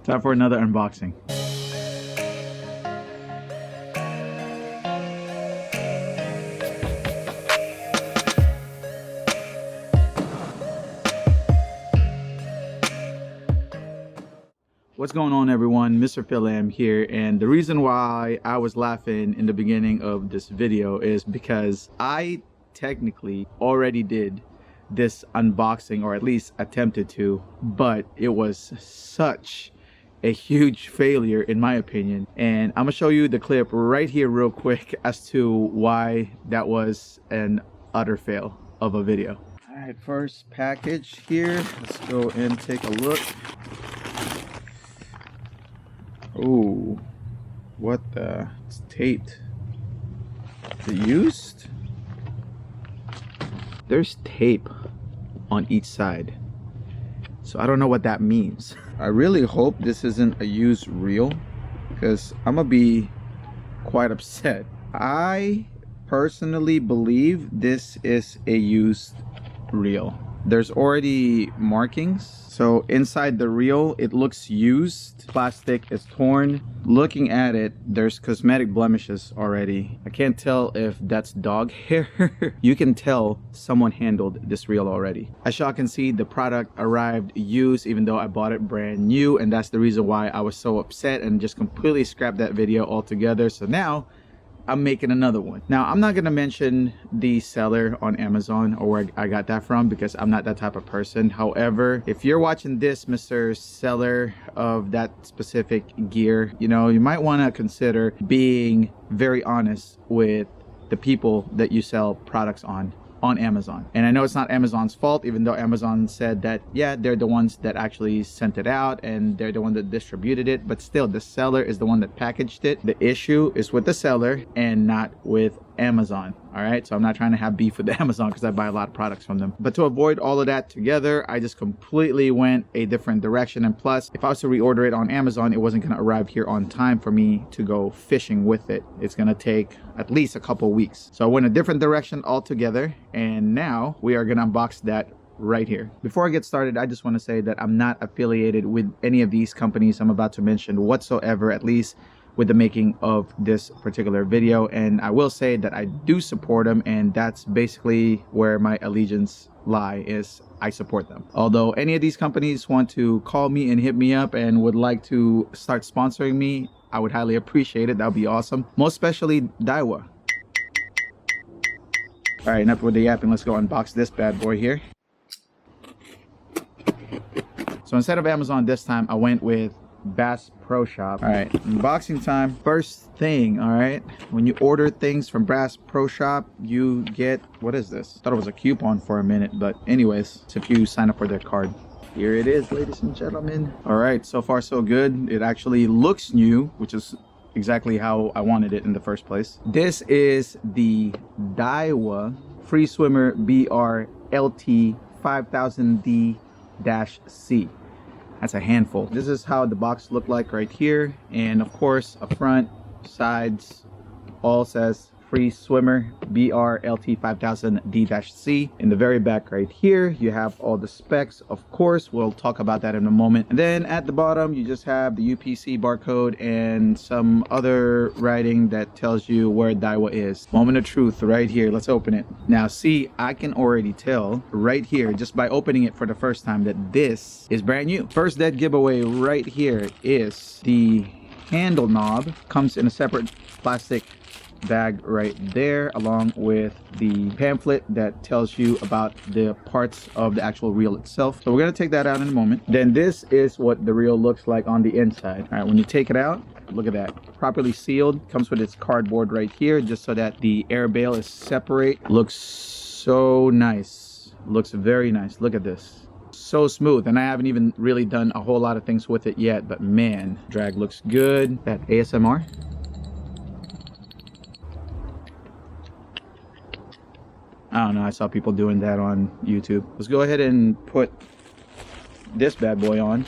Time for another unboxing. What's going on, everyone? Mr. Philam here, and the reason why I was laughing in the beginning of this video is because I technically already did this unboxing, or at least attempted to, but it was such a huge failure in my opinion, and I'm gonna show you the clip right here real quick as to why that was an utter fail of a video. All right, first package here. Let's go and take a look. Oh, what the? It's taped. Is it used? There's tape on each side, so I don't know what that means. I really hope this isn't a used reel, because I'm gonna be quite upset. I personally believe this is a used reel. There's already markings, so inside the reel it looks used. Plastic is torn. Looking at it, there's cosmetic blemishes already. I can't tell if that's dog hair. You can tell someone handled this reel already. As y'all can see, the product arrived used even though I bought it brand new, and that's the reason why I was so upset and just completely scrapped that video altogether. So now I'm making another one. Now, I'm not gonna mention the seller on Amazon or where I got that from, because I'm not that type of person. However, if you're watching this, Mr. Seller of that specific gear, you know, you might wanna consider being very honest with the people that you sell products on Amazon. And I know it's not Amazon's fault, even though Amazon said that, yeah, they're the ones that actually sent it out and they're the one that distributed it, but still the seller is the one that packaged it. The issue is with the seller and not with Amazon. All right, so I'm not trying to have beef with Amazon because I buy a lot of products from them, but to avoid all of that together, I just completely went a different direction. And plus, if I was to reorder it on Amazon, it wasn't going to arrive here on time for me to go fishing with it. It's going to take at least a couple weeks. So I went a different direction altogether, and now we are going to unbox that right here. Before I get started, I just want to say that I'm not affiliated with any of these companies I'm about to mention whatsoever, at least with the making of this particular video. And I will say that I do support them, and that's basically where my allegiance lie, is I support them. Although any of these companies want to call me and hit me up and would like to start sponsoring me, I would highly appreciate it. That would be awesome. Most especially Daiwa. All right, enough with the yapping. Let's go unbox this bad boy here. So instead of Amazon this time, I went with Bass Pro Shop. All right, unboxing time. First thing, all right, when you order things from Bass Pro Shop, you get, what is this? Thought it was a coupon for a minute, but anyways, it's if you sign up for their card. Here it is, ladies and gentlemen. All right, so far so good. It actually looks new, which is exactly how I wanted it in the first place. This is the Daiwa Free Swimmer BR LT 5000D-C. That's a handful. This is how the box looked like right here, and of course up front, sides, all says Free Swimmer BR LT 5000D-C. In the very back right here, you have all the specs. Of course, we'll talk about that in a moment. And then at the bottom, you just have the UPC barcode and some other writing that tells you where Daiwa is. Moment of truth right here. Let's open it. Now, see, I can already tell right here, just by opening it for the first time, that this is brand new. First dead giveaway right here is the handle knob. Comes in a separate plastic bag right there, along with the pamphlet that tells you about the parts of the actual reel itself. So we're going to take that out in a moment. Then this is what the reel looks like on the inside. All right, when you take it out, look at that, properly sealed. Comes with its cardboard right here, just so that the air bail is separate. Looks so nice. Looks very nice. Look at this. So smooth, and I haven't even really done a whole lot of things with it yet, but man, drag looks good. That ASMR. I don't know, I saw people doing that on YouTube. Let's go ahead and put this bad boy on.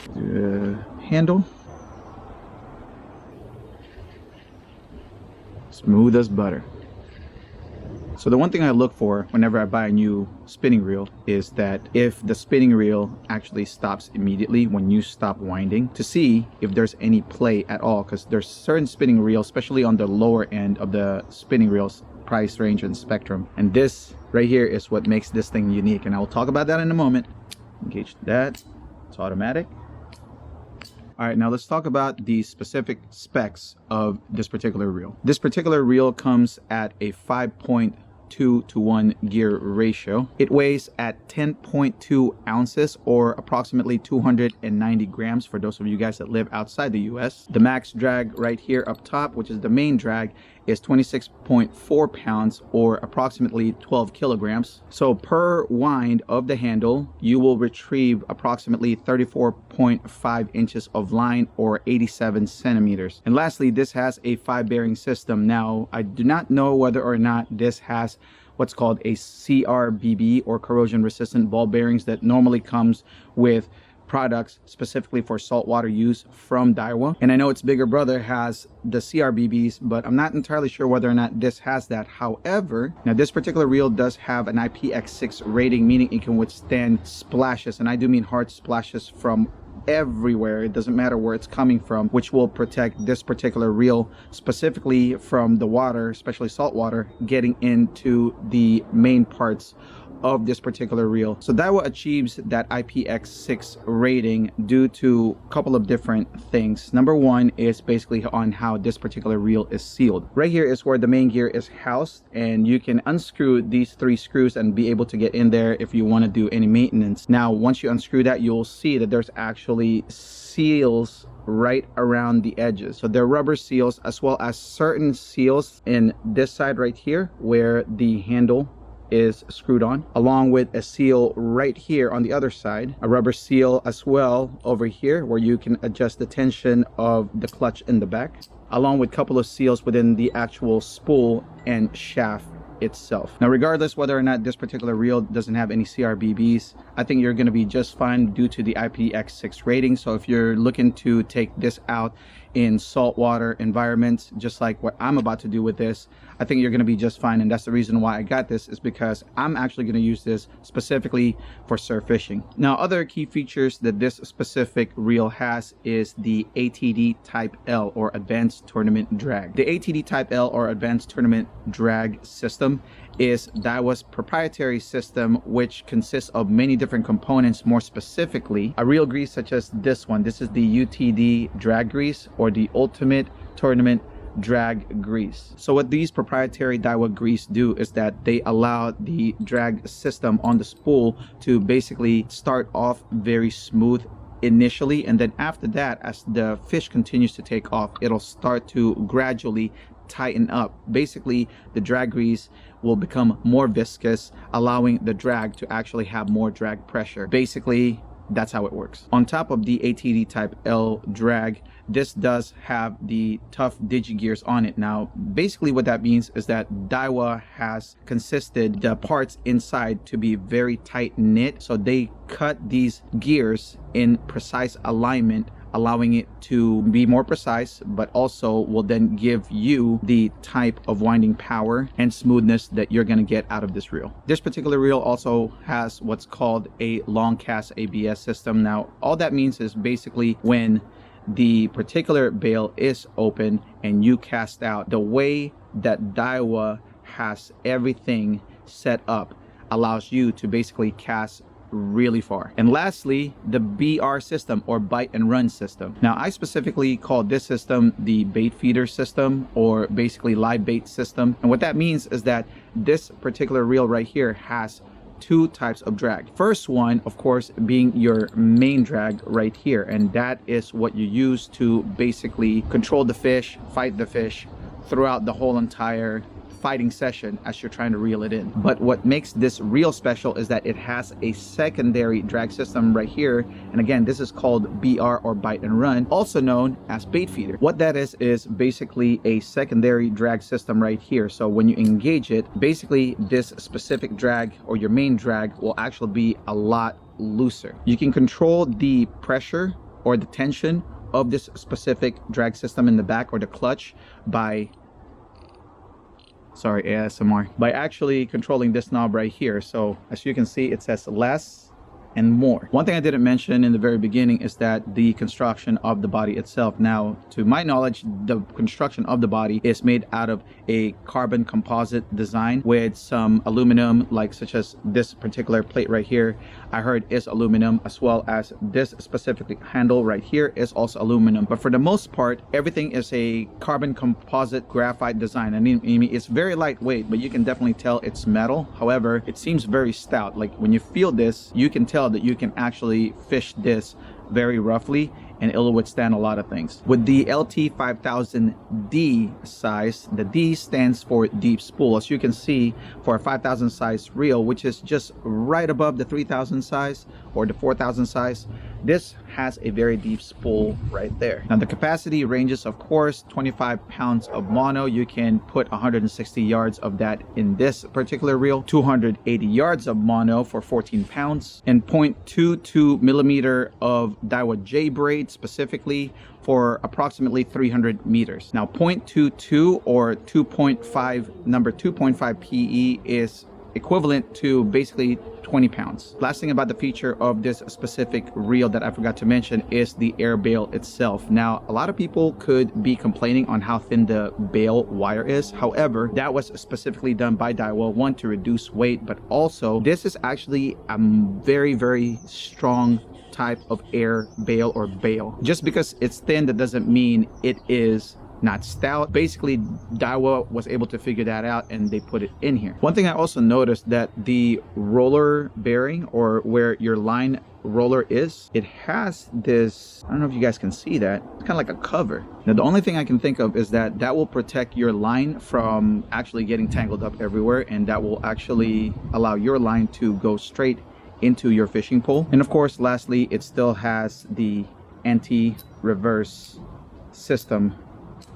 Handle. Smooth as butter. So the one thing I look for whenever I buy a new spinning reel is that if the spinning reel actually stops immediately when you stop winding, to see if there's any play at all, because there's certain spinning reels, especially on the lower end of the spinning reels price range and spectrum, and this right here is what makes this thing unique, and I will talk about that in a moment. Engage that. It's automatic. All right, now let's talk about the specific specs of this particular reel. This particular reel comes at a 5.2 to 1 gear ratio. It weighs at 10.2 ounces or approximately 290 grams for those of you guys that live outside the US. The max drag right here up top, which is the main drag, is 26.4 pounds or approximately 12 kilograms. So per wind of the handle, you will retrieve approximately 34.5 inches of line or 87 centimeters. And lastly, this has a 5-bearing system. Now, I do not know whether or not this has what's called a CRBB or corrosion resistant ball bearings that normally comes with products specifically for saltwater use from Daiwa. And I know its bigger brother has the CRBBs, but I'm not entirely sure whether or not this has that. However, now this particular reel does have an IPX6 rating, meaning it can withstand splashes, and I do mean hard splashes from everywhere. It doesn't matter where it's coming from, which will protect this particular reel specifically from the water, especially salt water, getting into the main parts of this particular reel. So Daiwa achieves that IPX6 rating due to a couple of different things. Number one is basically on how this particular reel is sealed. Right here is where the main gear is housed, and you can unscrew these 3 screws and be able to get in there if you want to do any maintenance. Now, once you unscrew that, you'll see that there's actually seals right around the edges. So they're rubber seals, as well as certain seals in this side right here where the handle is screwed on, along with a seal right here on the other side, a rubber seal as well over here where you can adjust the tension of the clutch in the back, along with a couple of seals within the actual spool and shaft itself. Now, regardless whether or not this particular reel doesn't have any CRBBs, I think you're going to be just fine due to the IPX6 rating. So if you're looking to take this out in saltwater environments, just like what I'm about to do with this, I think you're going to be just fine. And that's the reason why I got this, is because I'm actually going to use this specifically for surf fishing. Now, other key features that this specific reel has is the ATD Type L or Advanced Tournament Drag. The ATD Type L or Advanced Tournament Drag system is Daiwa's proprietary system, which consists of many different components. More specifically, a reel grease such as this one. This is the UTD drag grease, or the Ultimate Tournament Drag Grease. So what these proprietary Daiwa grease do is that they allow the drag system on the spool to basically start off very smooth initially, and then after that, as the fish continues to take off, it'll start to gradually tighten up. Basically, the drag grease will become more viscous, allowing the drag to actually have more drag pressure. Basically, that's how it works. On top of the ATD Type L drag, this does have the tough digi gears on it. Now, basically what that means is that Daiwa has consisted the parts inside to be very tight knit. So they cut these gears in precise alignment, allowing it to be more precise, but also will then give you the type of winding power and smoothness that you're going to get out of this reel. This particular reel also has what's called a long cast ABS system. Now, all that means is basically when the particular bail is open and you cast out, the way that Daiwa has everything set up allows you to basically cast really far. And lastly, the BR system, or bite and run system. Now, I specifically call this system the Baitfeeder system, or basically live bait system. And what that means is that this particular reel right here has 2 types of drag. First one, of course, being your main drag right here, and that is what you use to basically control the fish, fight the fish throughout the whole entire fighting session as you're trying to reel it in. But what makes this reel special is that it has a secondary drag system right here, and again, this is called BR, or bite and run, also known as Baitfeeder. What that is basically a secondary drag system right here. So when you engage it, basically this specific drag, or your main drag, will actually be a lot looser. You can control the pressure or the tension of this specific drag system in the back, or the clutch, by sorry, ASMR, by actually controlling this knob right here. So as you can see, it says less and more. One thing I didn't mention in the very beginning is that the construction of the body itself. Now, to my knowledge, the construction of the body is made out of a carbon composite design with some aluminum, like such as this particular plate right here, I heard is aluminum, as well as this specific handle right here is also aluminum. But for the most part, everything is a carbon composite graphite design. I mean, it's very lightweight, but you can definitely tell it's metal. However, it seems very stout. Like when you feel this, you can tell that you can actually fish this very roughly and it'll withstand a lot of things. With the LT5000D size, the D stands for deep spool. As you can see, for a 5000 size reel, which is just right above the 3000 size or the 4000 size, this has a very deep spool right there. Now the capacity ranges, of course, 25 pounds of mono. You can put 160 yards of that in this particular reel, 280 yards of mono for 14 pounds, and 0.22 millimeter of Daiwa J-Braid specifically for approximately 300 meters. Now 0.22 or 2.5, number 2.5 PE is equivalent to basically 20 pounds. Last thing about the feature of this specific reel that I forgot to mention is the air bail itself. Now, a lot of people could be complaining on how thin the bail wire is. However, that was specifically done by Daiwa, one, to reduce weight, but also this is actually a very, very strong type of air bail or bail. Just because it's thin, that doesn't mean it is not stout. Basically, Daiwa was able to figure that out and they put it in here. One thing I also noticed, that the roller bearing, or where your line roller is, it has this, I don't know if you guys can see that, it's kind of like a cover. Now the only thing I can think of is that that will protect your line from actually getting tangled up everywhere, and that will actually allow your line to go straight into your fishing pole. And of course, lastly, it still has the anti-reverse system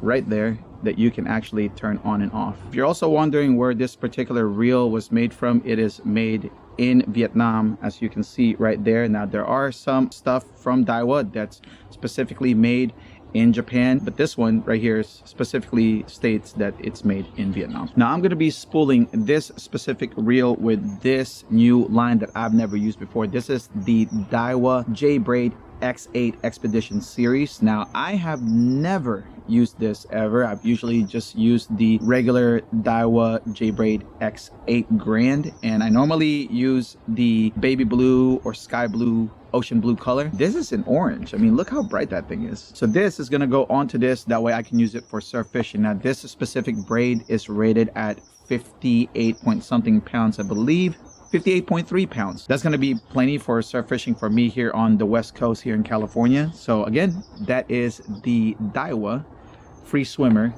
right there that you can actually turn on and off. If you're also wondering where this particular reel was made from, it is made in Vietnam, as you can see right there. Now there are some stuff from Daiwa that's specifically made in Japan, but this one right here specifically states that it's made in Vietnam. Now I'm going to be spooling this specific reel with this new line that I've never used before. This is the Daiwa J-Braid X8 Expedition series. Now I have never used this ever. I've usually just used the regular Daiwa J-Braid X8 Grand, and I normally use the baby blue or sky blue, ocean blue color. This is in orange. I mean, look how bright that thing is. So this is gonna go onto this, that way I can use it for surf fishing. Now this specific braid is rated at 58 point something pounds, I believe. 58.3 pounds. That's going to be plenty for surf fishing for me here on the West Coast here in California. So again, that is the Daiwa Free Swimmer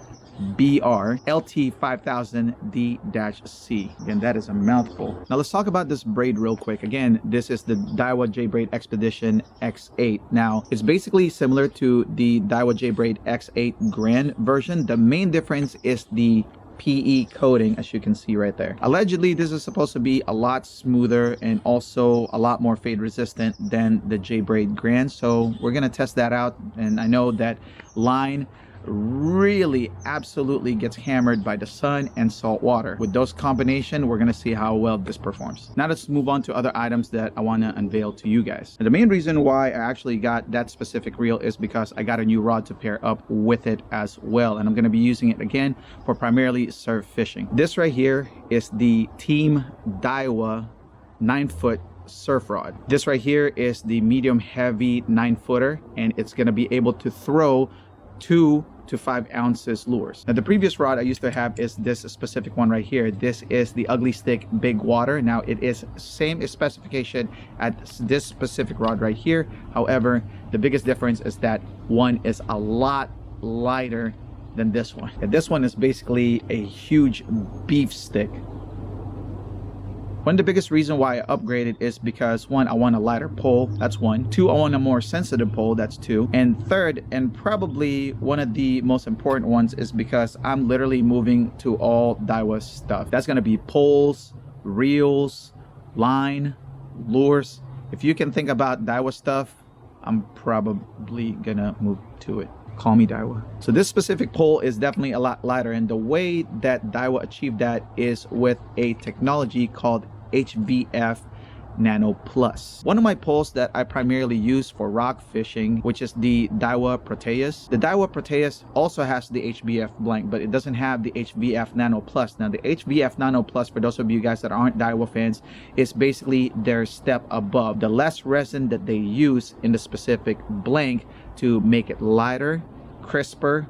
BR LT5000D-C. Again, that is a mouthful. Now let's talk about this braid real quick. Again, this is the Daiwa J-Braid Expedition X8. Now it's basically similar to the Daiwa J-Braid X8 Grand version. The main difference is the PE coating, as you can see right there. Allegedly, this is supposed to be a lot smoother and also a lot more fade resistant than the J-Braid Grand. So we're gonna test that out. And I know that line really absolutely gets hammered by the sun and salt water. With those combination, we're gonna see how well this performs. Now let's move on to other items that I want to unveil to you guys. And the main reason why I actually got that specific reel is because I got a new rod to pair up with it as well, and I'm going to be using it again for primarily surf fishing. This right here is the Team Daiwa 9-foot surf rod. This right here is the medium heavy 9-footer, and it's going to be able to throw 2 to 5 ounces lures. Now the previous rod I used to have is this specific one right here. This is the Ugly Stik Bigwater. Now it is same specification as this specific rod right here. However, the biggest difference is that one is a lot lighter than this one. And this one is basically a huge beef stick. One of the biggest reasons why I upgraded is because, one, I want a lighter pole, that's one. Two, I want a more sensitive pole, that's two. And third, and probably one of the most important ones, is because I'm literally moving to all Daiwa stuff. That's gonna be poles, reels, line, lures. If you can think about Daiwa stuff, I'm probably gonna move to it. Call me Daiwa. So this specific pole is definitely a lot lighter, and the way that Daiwa achieved that is with a technology called HVF Nano Plus. One of my poles that I primarily use for rock fishing, which is the Daiwa Proteus. The Daiwa Proteus also has the HVF blank, but it doesn't have the HVF Nano Plus. Now the HVF Nano Plus, for those of you guys that aren't Daiwa fans, is basically their step above. The less resin that they use in the specific blank to make it lighter, crisper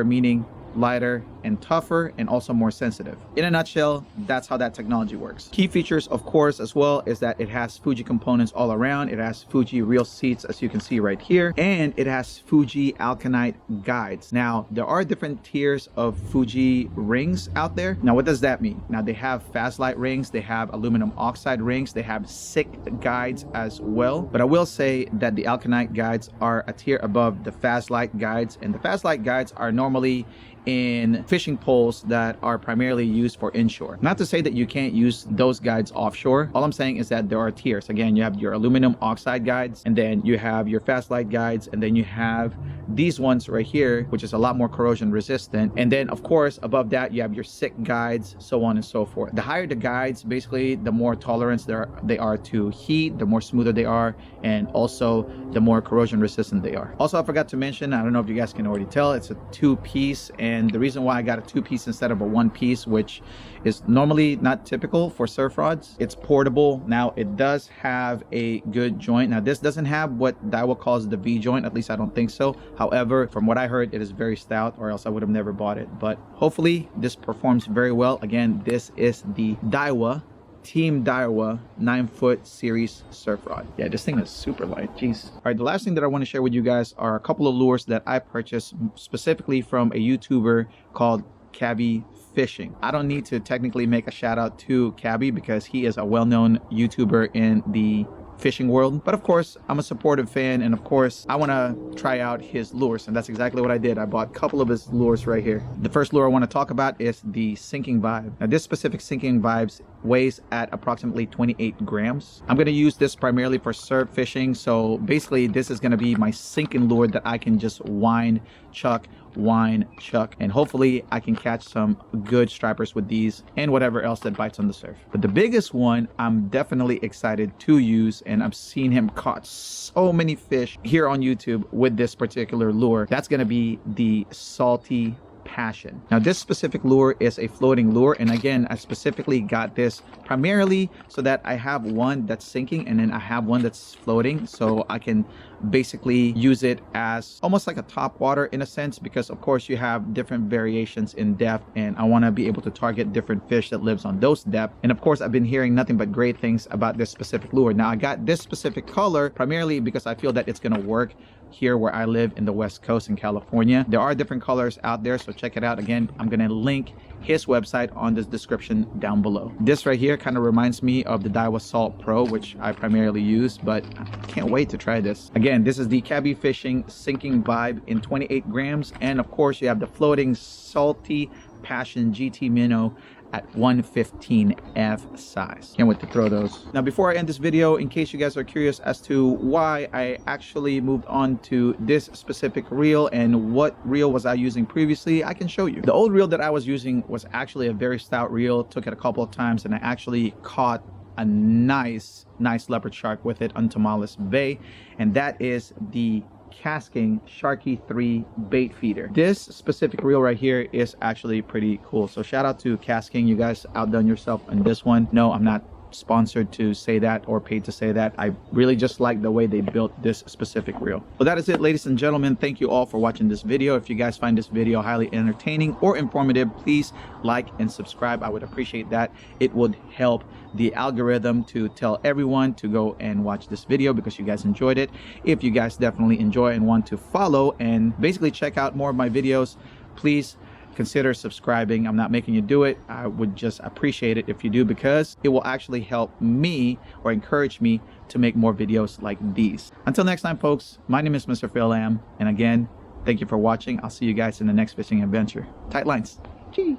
meaning lighter and tougher, and also more sensitive. In a nutshell, that's how that technology works. Key features, of course, as well, is that it has Fuji components all around. It has Fuji reel seats, as you can see right here, and it has Fuji alkanite guides. Now, there are different tiers of Fuji rings out there. Now, what does that mean? Now, they have fast light rings, they have aluminum oxide rings, they have Stik guides as well. But I will say that the alkanite guides are a tier above the fast light guides, and the fast light guides are normally in fishing poles that are primarily used for inshore. Not to say that you can't use those guides offshore. All I'm saying is that there are tiers. Again, you have your aluminum oxide guides, and then you have your fast light guides, and then you have these ones right here, which is a lot more corrosion resistant. And then of course above that you have your Stik guides, so on and so forth. The higher the guides, basically the more tolerance they are to heat, the more smoother they are, and also the more corrosion resistant they are. Also, I forgot to mention, I don't know if you guys can already tell, it's a 2-piece, and the reason why I got a 2-piece instead of a 1-piece, which is normally not typical for surf rods, it's portable. Now it does have a good joint. Now this doesn't have what Daiwa calls the V joint, at least I don't think so. However, from what I heard, it is very stout, or else I would have never bought it. But hopefully this performs very well. Again, this is the Daiwa Team Daiwa 9-foot series surf rod. Yeah, this thing is super light. Jeez. All right, the last thing that I want to share with you guys are a couple of lures that I purchased specifically from a YouTuber called Cavy Fishing. I don't need to technically make a shout out to Cavy because he is a well-known YouTuber in the fishing world, but of course I'm a supportive fan, and of course I want to try out his lures, and that's exactly what I did. I bought a couple of his lures right here. The first lure I want to talk about is the Sinking Vibe. Now this specific Sinking Vibes weighs at approximately 28 grams. I'm going to use this primarily for surf fishing, so basically this is going to be my sinking lure that I can just wind, chuck, and hopefully I can catch some good stripers with these and whatever else that bites on the surf. But the biggest one I'm definitely excited to use, and I've seen him caught so many fish here on YouTube with this particular lure, that's going to be the Salty Passion. Now this specific lure is a floating lure, and again I specifically got this primarily so that I have one that's sinking and then I have one that's floating, so I can basically use it as almost like a top water in a sense, because of course you have different variations in depth, and I want to be able to target different fish that lives on those depths. And of course I've been hearing nothing but great things about this specific lure. Now I got this specific color primarily because I feel that it's going to work here where I live in the West Coast in California. There are different colors out there, so check it out. Again, I'm gonna link his website on the description down below. This right here kind of reminds me of the Daiwa Salt Pro, which I primarily use, but I can't wait to try this. Again, this is the Cavy Fishing Sinking Vibe in 28 grams, and of course you have the floating Salty Passion GT Minnow at 115F size. Can't wait to throw those. Now before I end this video, in case you guys are curious as to why I actually moved on to this specific reel and what reel was I using previously, I can show you. The old reel that I was using was actually a very stout reel. Took it a couple of times and I actually caught a nice leopard shark with it on Tomales Bay, and that is the KastKing Sharky 3 Baitfeeder. This specific reel right here is actually pretty cool, so shout out to KastKing. You guys outdone yourself on this one. No, I'm not sponsored to say that or paid to say that. I really just like the way they built this specific reel. So that is it, ladies and gentlemen. Thank you all for watching this video. If you guys find this video highly entertaining or informative, please like and subscribe. I would appreciate that. It would help the algorithm to tell everyone to go and watch this video because you guys enjoyed it. If you guys definitely enjoy and want to follow and basically check out more of my videos, please consider subscribing. I'm not making you do it. I would just appreciate it if you do, because it will actually help me or encourage me to make more videos like these. Until next time, folks, my name is Mr. Phil Lam, and again, thank you for watching. I'll see you guys in the next fishing adventure. Tight lines. Gee.